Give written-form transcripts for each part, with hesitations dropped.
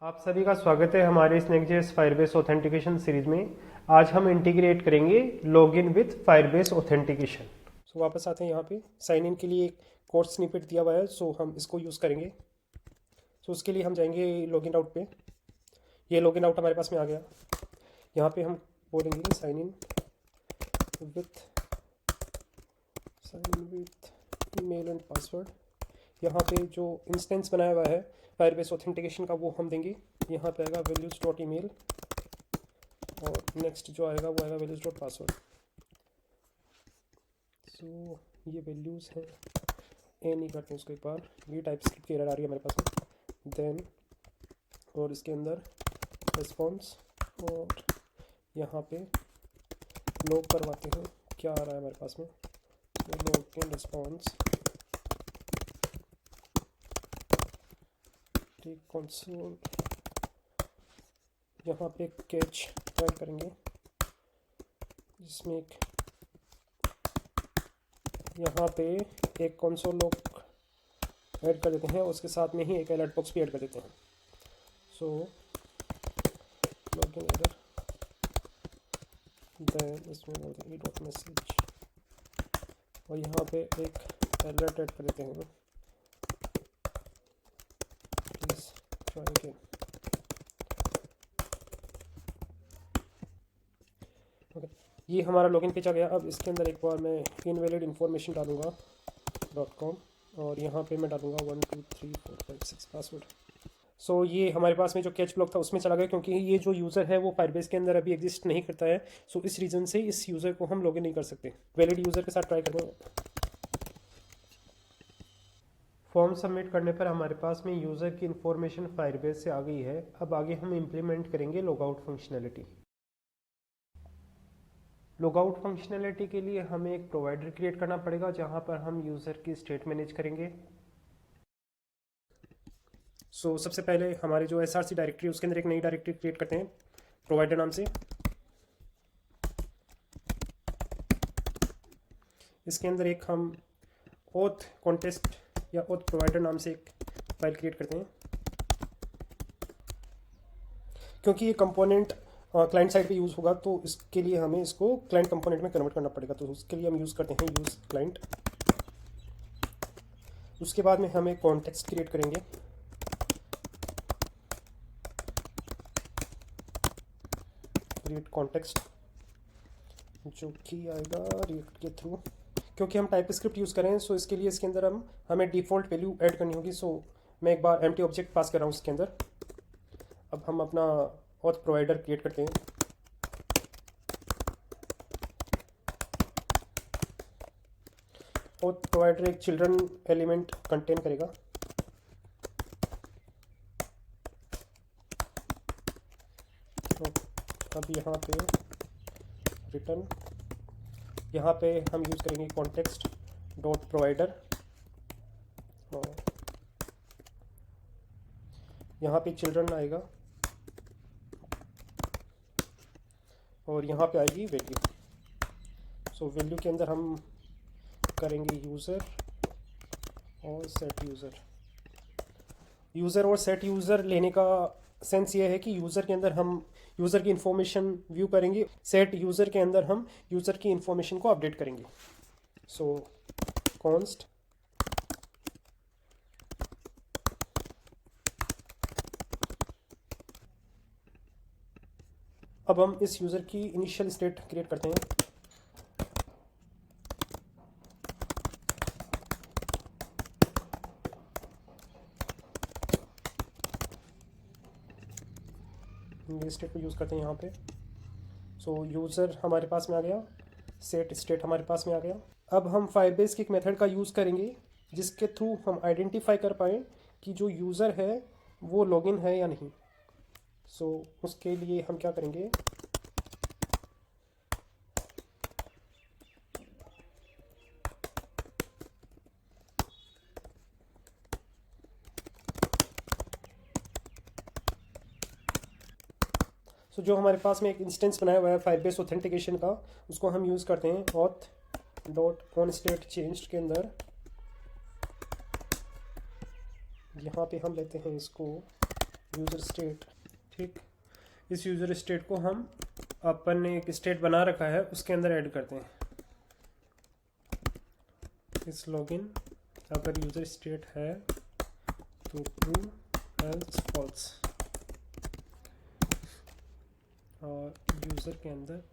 आप सभी का स्वागत है हमारे इस नेक्स्ट.जेएस फायरबेस ऑथेंटिकेशन सीरीज में। आज हम इंटीग्रेट करेंगे लॉगिन विथ फायरबेस ऑथेंटिकेशन। सो वापस आते हैं यहाँ पे। साइन इन के लिए एक कोड स्निपेट दिया हुआ है, सो हम इसको यूज़ करेंगे। सो उसके लिए हम जाएंगे लॉगिन आउट पे। ये लॉगिन आउट हमारे पास में आ गया। यहाँ पे हम बोलेंगे sign in with email and password. यहाँ पे जो इंस्टेंस बनाया हुआ है फायरबेस ऑथेंटिकेशन का वो हम देंगे। यहाँ पे आएगा values.email और नेक्स्ट जो आएगा वो आएगा values.password। सो ये वैल्यूज़ हैं, ए नहीं करते उसको एक बार। ये टाइपस्क्रिप्ट की एरर आ रही है हमारे पास में। देन और इसके अंदर रिस्पॉन्स और यहाँ पे लॉग करवाते हैं क्या आ रहा है हमारे पास में। Log in response console. यहाँ पे कैच ऐड करेंगे जिसमें यहाँ पे एक कंसोल लॉग ऐड कर देते हैं, उसके साथ में ही एक अलर्ट बॉक्स भी ऐड कर देते हैं। सो लॉगिन एरर, देन इसमें बोलते हैं डॉट मैसेज और यहाँ पे एक अलर्ट ऐड कर देते हैं, प्लीज़ ट्राई अगेन। ओके, ये हमारा लॉगिन पेज आ गया। अब इसके अंदर एक बार मैं इनवैलिड इन्फॉर्मेशन डालूंगा .com और यहाँ पे मैं डालूंगा 1 2 3 4 5 6 पासवर्ड। सो ये हमारे पास में जो कैच ब्लॉक था उसमें चला गया, क्योंकि ये जो यूज़र है वो फायरबेस के अंदर अभी एग्जिस्ट नहीं करता है। सो इस रीज़न से इस यूज़र को हम लॉगिन नहीं कर सकते। वैलिड यूज़र के साथ ट्राई करते हैं। फॉर्म सबमिट करने पर हमारे पास में यूज़र की इन्फॉर्मेशन फायरबेस से आ गई है। अब आगे हम इम्प्लीमेंट करेंगे लॉगआउट फंक्शनैलिटी। लॉगआउट फंक्शनैलिटी के लिए हमें एक प्रोवाइडर क्रिएट करना पड़ेगा जहां पर हम यूज़र की स्टेट मैनेज करेंगे। सो सबसे पहले हमारे जो src डायरेक्टरी उसके अंदर एक नई डायरेक्टरी क्रिएट करते हैं प्रोवाइडर नाम से। इसके अंदर एक हम ऑथ कॉन्टेस्ट या ऑथ प्रोवाइडर नाम से एक फाइल क्रिएट करते हैं, क्योंकि ये कंपोनेंट क्लाइंट साइड पे यूज़ होगा तो इसके लिए हमें इसको क्लाइंट कंपोनेंट में कन्वर्ट करना पड़ेगा। तो उसके लिए हम यूज़ करते हैं यूज़ क्लाइंट। उसके बाद में हम एक कॉन्टेक्स्ट क्रिएट करेंगे। क्रिएट कॉन्टेक्स्ट जो कि आएगा रिएक्ट के थ्रू, क्योंकि हम टाइपस्क्रिप्ट यूज़ करें सो इसके लिए इसके अंदर हमें डिफ़ॉल्ट वैल्यू ऐड करनी होगी। सो मैं एक बार एम्प्टी ऑब्जेक्ट पास कर रहा हूँ इसके अंदर। अब हम अपना ऑथ प्रोवाइडर क्रिएट करते हैं। ऑथ प्रोवाइडर एक चिल्ड्रन एलिमेंट कंटेन करेगा। तो अब यहाँ पे रिटर्न, यहाँ पे हम यूज़ करेंगे कॉन्टेक्स्ट डॉट प्रोवाइडर और यहाँ पे चिल्ड्रन आएगा और यहाँ पे आएगी वैल्यू। सो वैल्यू के अंदर हम करेंगे यूज़र और सेट यूज़र। यूज़र और सेट यूज़र लेने का सेंस ये है कि यूज़र के अंदर हम यूज़र की इंफॉर्मेशन व्यू करेंगे, सेट यूज़र के अंदर हम यूज़र की इंफॉर्मेशन को अपडेट करेंगे। सो कॉन्स्ट अब हम इस यूज़र की इनिशियल स्टेट क्रिएट करते हैं। ये स्टेट को यूज़ करते हैं यहाँ पे। सो यूज़र हमारे पास में आ गया, सेट स्टेट हमारे पास में आ गया। अब हम फायरबेस के एक मेथड का यूज़ करेंगे जिसके थ्रू हम आइडेंटिफाई कर पाएँ कि जो यूज़र है वो लॉगिन है या नहीं। सो उसके लिए हम क्या करेंगे, सो जो हमारे पास में एक इंस्टेंस बनाया हुआ है फायरबेस ऑथेंटिकेशन का, उसको हम यूज़ करते हैं auth dot on state change के अंदर। यहाँ पे हम लेते हैं इसको यूज़र स्टेट। ठीक, इस यूज़र स्टेट को हम अपन ने एक स्टेट बना रखा है उसके अंदर ऐड करते हैं। इस लॉगिन अगर यूज़र स्टेट है तो ट्रू एल्स फॉल्स, और यूज़र के अंदर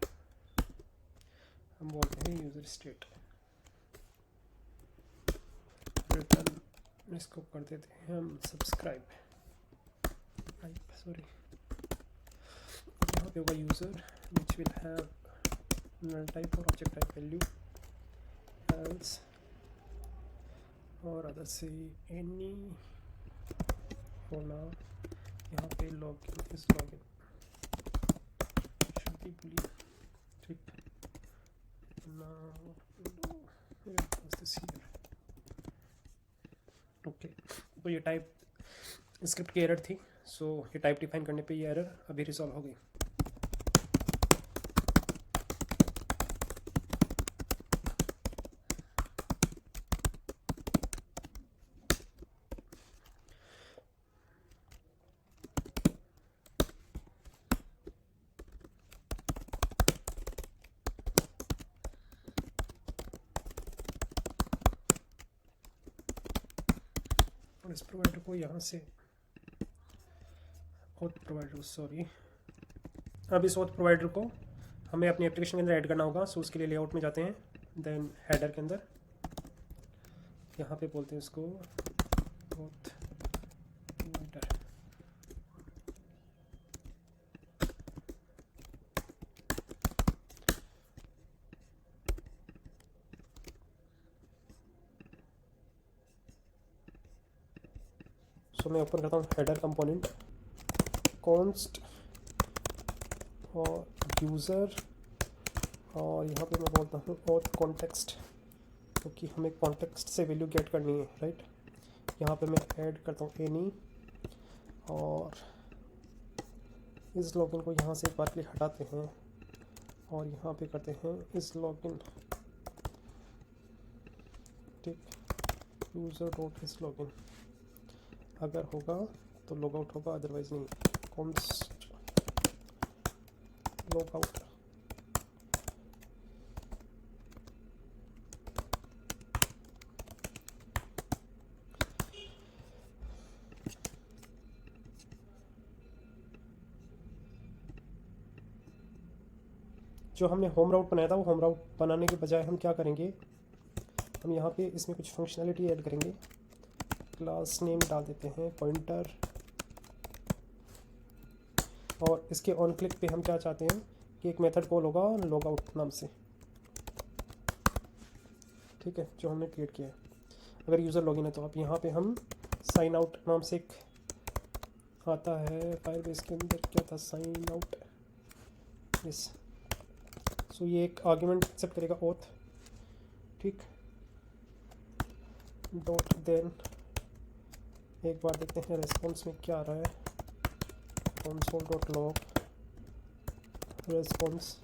हम बोलते हैं यूज़र स्टेट। रिटर्न इसको कर देते हैं हम सब्सक्राइब, सॉरी, यहाँ पे होगा user which will have null type और object type value else, और अदर से any for now। यहाँ पे login is login should be boolean। ठीक, now what's this here? Okay, तो ये टाइप स्क्रिप्ट की एरर थी, सो ये टाइप डिफाइन करने पे ये एरर अभी रिजॉल्व हो गई। और इस प्रोवाइडर को यहाँ से ऑथ प्रोवाइडर, सॉरी, अब इस ऑथ प्रोवाइडर को हमें अपनी एप्लीकेशन के अंदर ऐड करना होगा। सो उसके लिए लेआउट में जाते हैं, देन हेडर के अंदर यहाँ पे बोलते हैं इसको ऑथ प्रोवाइडर। सो मैं ओपन करता हूँ हेडर कंपोनेंट, कॉन्स्ट और यूज़र, और यहाँ पे मैं बोलता हूँ ऑथ कॉन्टेक्स्ट, क्योंकि हमें कॉन्टेक्स्ट से वैल्यू गेट करनी है, राइट। यहाँ पे मैं ऐड करता हूँ एनी, और इस लॉगिन को यहाँ से एक बार के लिए हटाते हैं और यहाँ पे करते हैं इस लॉगिन। ठीक, यूज़र डॉट इस लॉगिन, अगर होगा तो लॉग आउट होगा, अदरवाइज नहीं। कॉन्स्ट लॉग आउट, जो हमने होम राउट बनाया था वो होम राउट बनाने के बजाय हम क्या करेंगे, हम यहाँ पे इसमें कुछ फंक्शनैलिटी ऐड करेंगे। क्लास नेम डाल देते हैं पॉइंटर, और इसके ऑन क्लिक पे हम क्या चाहते हैं कि एक मेथड कॉल होगा लॉग आउट नाम से। ठीक है, जो हमने क्रिएट किया है। अगर यूज़र लॉगिन है तो अब यहाँ पे हम साइन आउट नाम से एक आता है फायरबेस के अंदर, क्या था, साइन आउट, यस। सो ये एक आर्ग्यूमेंट एक्सेप्ट करेगा ऑथ। ठीक, डॉट देन एक बार देखते हैं रेस्पॉन्स में क्या आ रहा है, console डॉट लॉग रेस्पॉन्स।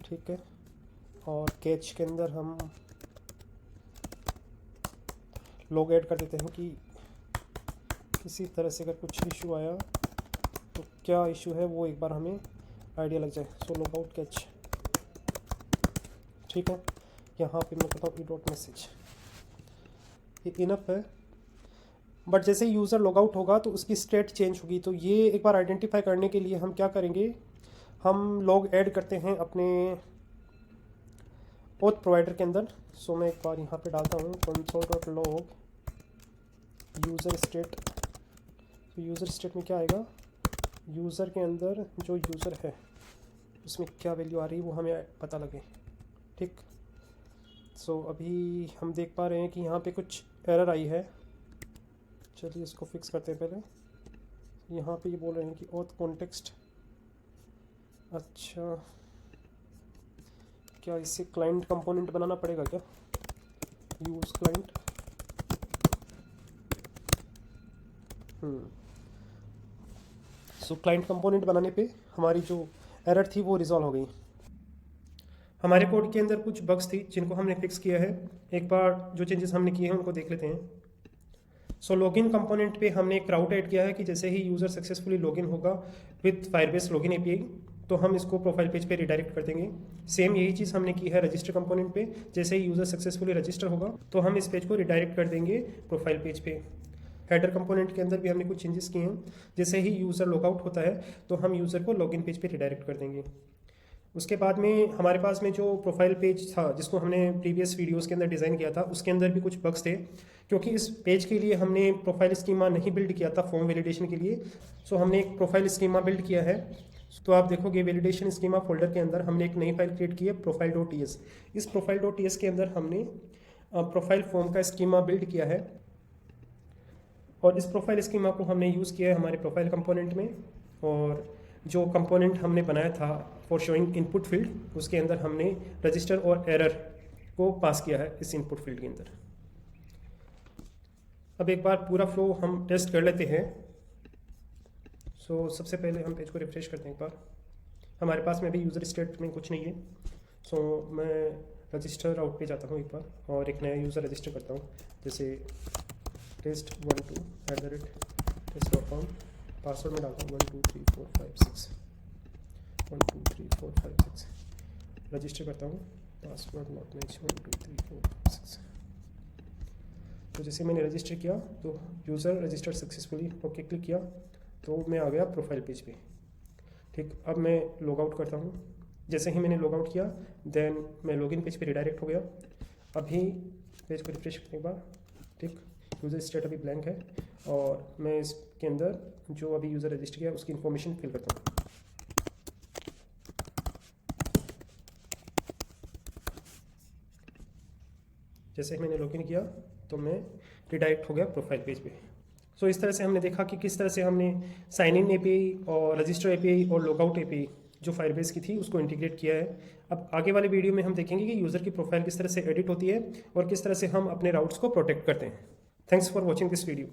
ठीक है, और कैच के अंदर हम लॉग ऐड कर देते हैं कि किसी तरह से अगर कुछ इशू आया तो क्या इशू है वो एक बार हमें आइडिया लग जाए। So log out catch. ठीक है, यहाँ पे मैं कहता हूँ ई डॉट मैसेज, ये इनफ है। बट जैसे यूज़र लॉग आउट होगा तो उसकी स्टेट चेंज होगी, तो ये एक बार आइडेंटिफाई करने के लिए हम क्या करेंगे, हम लॉग ऐड करते हैं अपने ऑथ प्रोवाइडर के अंदर। सो मैं एक बार यहाँ पे डालता हूँ console dot log user state. तो यूज़र स्टेट में क्या आएगा, यूज़र के अंदर जो यूज़र है उसमें क्या वैल्यू आ रही है वो हमें पता लगे। ठीक, सो अभी हम देख पा रहे हैं कि यहाँ पे कुछ एरर आई है। चलिए इसको फिक्स करते हैं पहले। यहाँ पे ये बोल रहे हैं कि ऑथ कॉन्टेक्स्ट, अच्छा क्या इससे क्लाइंट कंपोनेंट बनाना पड़ेगा क्या, यूज़ क्लाइंट। सो क्लाइंट कंपोनेंट बनाने पे हमारी जो एरर थी वो रिजॉल्व हो गई। हमारे कोड के अंदर कुछ बग्स थी जिनको हमने फिक्स किया है। एक बार जो चेंजेस हमने किए हैं उनको देख लेते हैं। सो लॉगिन कंपोनेंट पे हमने एक राउट ऐड किया है कि जैसे ही यूज़र सक्सेसफुली लॉगिन होगा विथ फायरबेस लॉगिन एपीआई तो हम इसको प्रोफाइल पेज पे रिडायरेक्ट कर देंगे। सेम यही चीज़ हमने की है रजिस्टर कंपोनेंट पे। जैसे ही यूज़र सक्सेसफुली रजिस्टर होगा तो हम इस पेज को रिडायरेक्ट कर देंगे प्रोफाइल पेज पे। हेडर कंपोनेंट के अंदर भी हमने कुछ चेंजेस किए हैं। जैसे ही यूज़र लॉगआउट होता है तो हम यूज़र को लॉगिन पेज पे रिडायरेक्ट कर देंगे। उसके बाद में हमारे पास में जो प्रोफाइल पेज था जिसको हमने प्रीवियस वीडियोस के अंदर डिज़ाइन किया था उसके अंदर भी कुछ बग्स थे, क्योंकि इस पेज के लिए हमने प्रोफाइल स्कीमा नहीं बिल्ड किया था फॉर्म वैलिडेशन के लिए। सो हमने एक प्रोफाइल स्कीमा बिल्ड किया है। तो आप देखोगे वैलिडेशन स्कीमा फोल्डर के अंदर हमने एक नई फाइल क्रिएट की है profile.ts। इस profile.ts के अंदर हमने प्रोफाइल फॉर्म का स्कीमा बिल्ड किया है और इस प्रोफाइल स्कीमा को हमने यूज़ किया है हमारे प्रोफाइल कंपोनेंट में। और जो कंपोनेंट हमने बनाया था फॉर शोइंग इनपुट फील्ड उसके अंदर हमने रजिस्टर और एरर को पास किया है इस इनपुट फील्ड के अंदर। अब एक बार पूरा फ्लो हम टेस्ट कर लेते हैं। सबसे पहले हम पेज को रिफ्रेश करते हैं एक बार। हमारे पास में भी यूज़र स्टेट में कुछ नहीं है। मैं रजिस्टर आउट पे जाता हूँ एक बार और एक नया यूज़र रजिस्टर करता हूँ, जैसे test12@test.com। पासवर्ड में डालता हूँ 123456 123456। रजिस्टर करता हूँ, पासवर्ड नॉट मैच 123456। तो जैसे मैंने रजिस्टर किया तो user register successfully, okay click किया तो मैं आ गया प्रोफाइल पेज पे। ठीक, अब मैं लॉग आउट करता हूँ। जैसे ही मैंने लॉग आउट किया देन मैं लॉगिन पेज पे रिडायरेक्ट हो गया। अभी पेज को रिफ्रेश करने के बाद ठीक यूज़र स्टेट अभी ब्लैंक है और मैं इसके अंदर जो अभी यूज़र रजिस्टर किया उसकी इन्फॉर्मेशन फिल करता हूँ। जैसे ही मैंने लॉगिन किया तो मैं रिडायरेक्ट हो गया प्रोफाइल पेज पे। इस तरह से हमने देखा कि किस तरह से हमने साइन इन एपीआई और रजिस्टर एपीआई और लॉगआउट एपीआई जो फायरबेस की थी उसको इंटीग्रेट किया है। अब आगे वाले वीडियो में हम देखेंगे कि यूज़र की प्रोफाइल किस तरह से एडिट होती है और किस तरह से हम अपने राउट्स को प्रोटेक्ट करते हैं। Thanks for watching this video.